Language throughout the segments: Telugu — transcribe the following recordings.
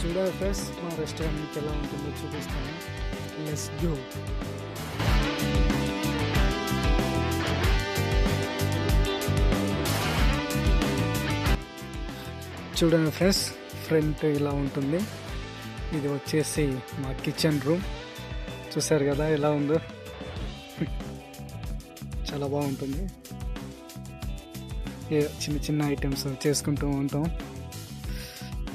చూడాలి ఫ్రెండ్స్, మా రెస్టారెంట్ ఎలా ఉంటుందో చూపిస్తాను. Let's go. చూడండి ఫ్రెండ్స్, ఫ్రంట్ ఇలా ఉంటుంది. ఇది వచ్చేసి మా కిచెన్ రూమ్. చూసారు కదా ఎలా ఉందో, చాలా బాగుంటుంది. చిన్న చిన్న ఐటమ్స్ చేసుకుంటూ ఉంటాం.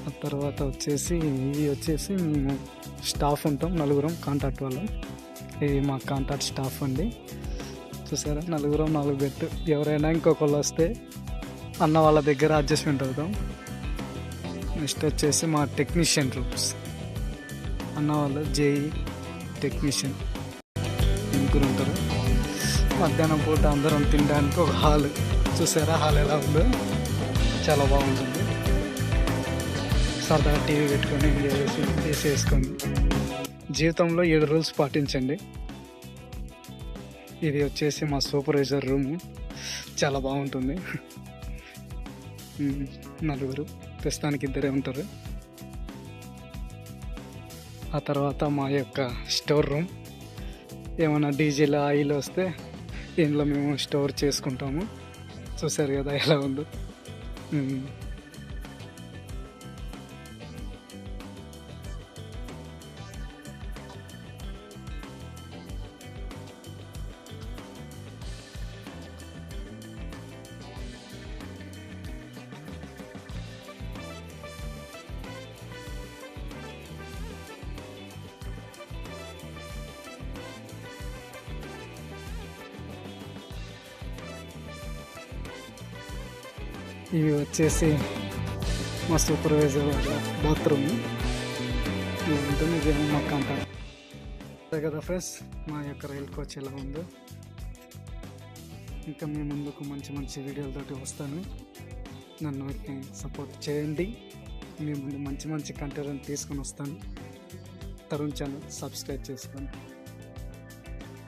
ఆ తర్వాత వచ్చేసి ఇవి వచ్చేసి మేము స్టాఫ్ ఉంటాం, నలుగురం కాంట్రాక్ట్ వాళ్ళం. ఇది మా కాంట్రాక్ట్ స్టాఫ్ అండి. చూసారా, నలుగురం 4 బెడ్. ఎవరైనా ఇంకొకళ్ళు వస్తే అన్న వాళ్ళ దగ్గర అడ్జస్ట్మెంట్ అవుతాం. నెక్స్ట్ వచ్చేసి మా టెక్నీషియన్ రూమ్స్. అన్న వాళ్ళు జేఈ టెక్నీషియన్ ముగ్గురు ఉంటారు. మధ్యాహ్నం పూట అందరం తినడానికి ఒక హాల్. చూసారా హాల్ ఎలా ఉందో, చాలా బాగుంటుంది. సరదాగా టీవీ పెట్టుకొని ఎంజాయ్ చేసేసుకోండి. జీవితంలో 7 రూల్స్ పాటించండి. ఇది వచ్చేసి మా సూపర్వైజర్ రూము, చాలా బాగుంటుంది. నలుగురు, ప్రస్తుతానికి 2 ఉంటారు. ఆ తర్వాత మా యొక్క స్టోర్ రూమ్. ఏమైనా డీజిల్ ఆయిల్ వస్తే ఇందులో మేము స్టోర్ చేసుకుంటాము. చూసారు కదా ఎలా ఉందో. ఇవి వచ్చేసి మా సూపర్వైజర్ వాళ్ళ బాత్రూమ్. ఇలా ఉంటుంది. ఇదేమో మా కాంటాక్ట్. అదే కదా ఫ్రెండ్స్, మా యొక్క రైల్ కోచ్ ఎలా ఉందో. ఇంకా మీ ముందుకు మంచి మంచి వీడియోలతోటి వస్తాను. నన్ను సపోర్ట్ చేయండి. మీ ముందు మంచి మంచి కంటెంట్ తీసుకొని వస్తాను. తరుణ్ ఛానల్ సబ్స్క్రైబ్ చేసుకోండి.